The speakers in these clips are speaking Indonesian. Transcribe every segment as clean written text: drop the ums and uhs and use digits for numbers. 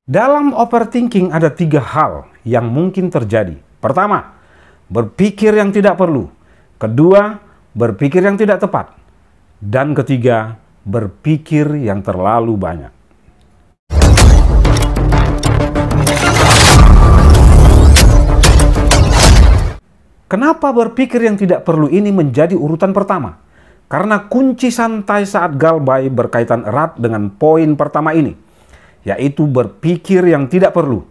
Dalam overthinking ada 3 hal yang mungkin terjadi. Pertama, berpikir yang tidak perlu. Kedua, berpikir yang tidak tepat. Dan ketiga, berpikir yang terlalu banyak. Kenapa berpikir yang tidak perlu ini menjadi urutan pertama? Karena kunci santai saat galbay berkaitan erat dengan poin pertama ini, yaitu berpikir yang tidak perlu.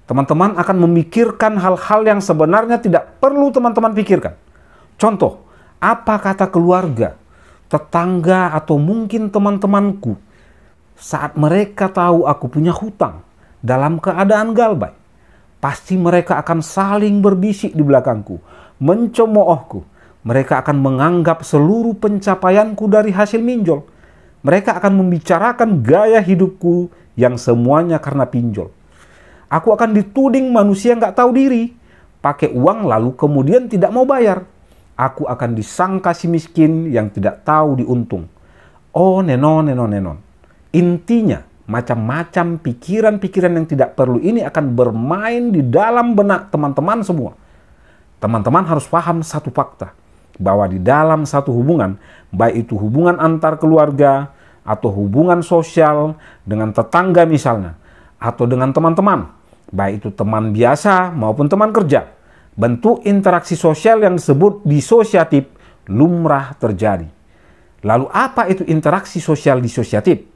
Teman-teman akan memikirkan hal-hal yang sebenarnya tidak perlu teman-teman pikirkan. Contoh, apa kata keluarga, tetangga, atau mungkin teman-temanku saat mereka tahu aku punya hutang dalam keadaan galbay? Pasti mereka akan saling berbisik di belakangku, mencemoohku. Mereka akan menganggap seluruh pencapaianku dari hasil minjol. Mereka akan membicarakan gaya hidupku yang semuanya karena pinjol. Aku akan dituding manusia nggak tahu diri, pakai uang lalu kemudian tidak mau bayar. Aku akan disangka si miskin yang tidak tahu diuntung. Oh nenon. Intinya, macam-macam pikiran-pikiran yang tidak perlu ini akan bermain di dalam benak teman-teman semua. Teman-teman harus paham satu fakta, bahwa di dalam satu hubungan, baik itu hubungan antar keluarga, atau hubungan sosial dengan tetangga misalnya, atau dengan teman-teman, baik itu teman biasa maupun teman kerja, bentuk interaksi sosial yang disebut disosiatif lumrah terjadi. Lalu apa itu interaksi sosial disosiatif?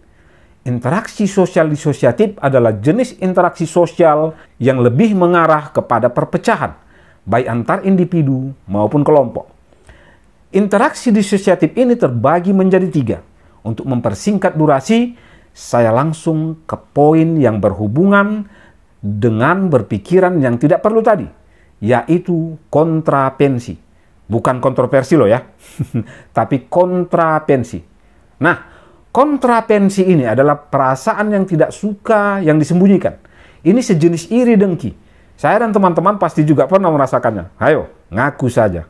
Interaksi sosial disosiatif adalah jenis interaksi sosial yang lebih mengarah kepada perpecahan, baik antar individu maupun kelompok. Interaksi disosiatif ini terbagi menjadi 3. Untuk mempersingkat durasi, saya langsung ke poin yang berhubungan dengan berpikiran yang tidak perlu tadi, yaitu kontrapensi. Bukan kontroversi loh ya, tapi kontrapensi. Nah, kontrapensi ini adalah perasaan yang tidak suka yang disembunyikan. Ini sejenis iri dengki. Saya dan teman-teman pasti juga pernah merasakannya. Ayo, ngaku saja.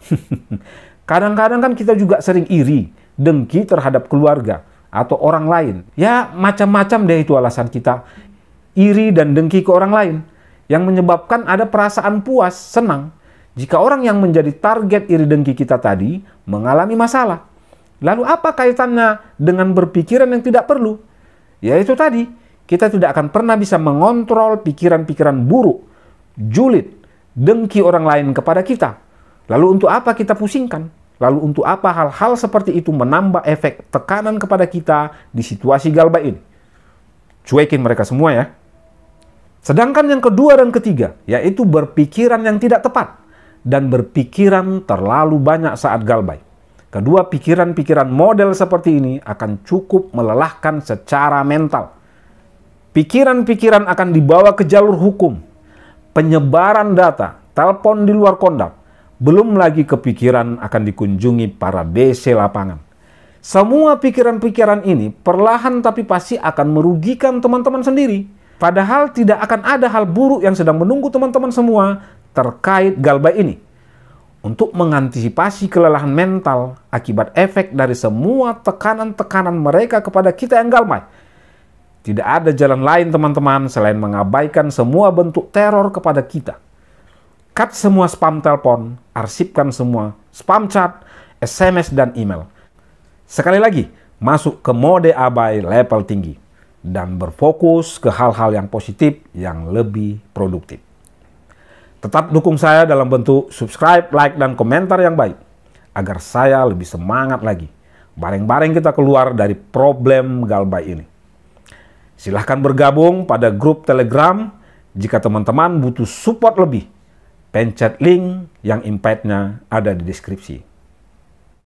Kadang-kadang kan kita juga sering iri, dengki terhadap keluarga atau orang lain. Ya macam-macam deh itu alasan kita iri dan dengki ke orang lain, yang menyebabkan ada perasaan puas, senang jika orang yang menjadi target iri dengki kita tadi mengalami masalah. Lalu apa kaitannya dengan berpikiran yang tidak perlu? Ya itu tadi, kita tidak akan pernah bisa mengontrol pikiran-pikiran buruk, julid, dengki orang lain kepada kita. Lalu untuk apa kita pusingkan? Lalu untuk apa hal-hal seperti itu menambah efek tekanan kepada kita di situasi galbay ini? Cuekin mereka semua ya. Sedangkan yang kedua dan ketiga, yaitu berpikiran yang tidak tepat dan berpikiran terlalu banyak saat galbay. Kedua pikiran-pikiran model seperti ini akan cukup melelahkan secara mental. Pikiran-pikiran akan dibawa ke jalur hukum, penyebaran data, telepon di luar kondap. Belum lagi kepikiran akan dikunjungi para BC lapangan. Semua pikiran-pikiran ini perlahan tapi pasti akan merugikan teman-teman sendiri. Padahal tidak akan ada hal buruk yang sedang menunggu teman-teman semua terkait galbay ini. Untuk mengantisipasi kelelahan mental akibat efek dari semua tekanan-tekanan mereka kepada kita yang galbay, tidak ada jalan lain teman-teman selain mengabaikan semua bentuk teror kepada kita. Cut semua spam telepon, arsipkan semua spam chat, SMS, dan email. Sekali lagi, masuk ke mode abai level tinggi dan berfokus ke hal-hal yang positif yang lebih produktif. Tetap dukung saya dalam bentuk subscribe, like, dan komentar yang baik agar saya lebih semangat lagi. Bareng-bareng kita keluar dari problem galbay ini. Silahkan bergabung pada grup Telegram jika teman-teman butuh support lebih. Pencet link yang invite-nya ada di deskripsi.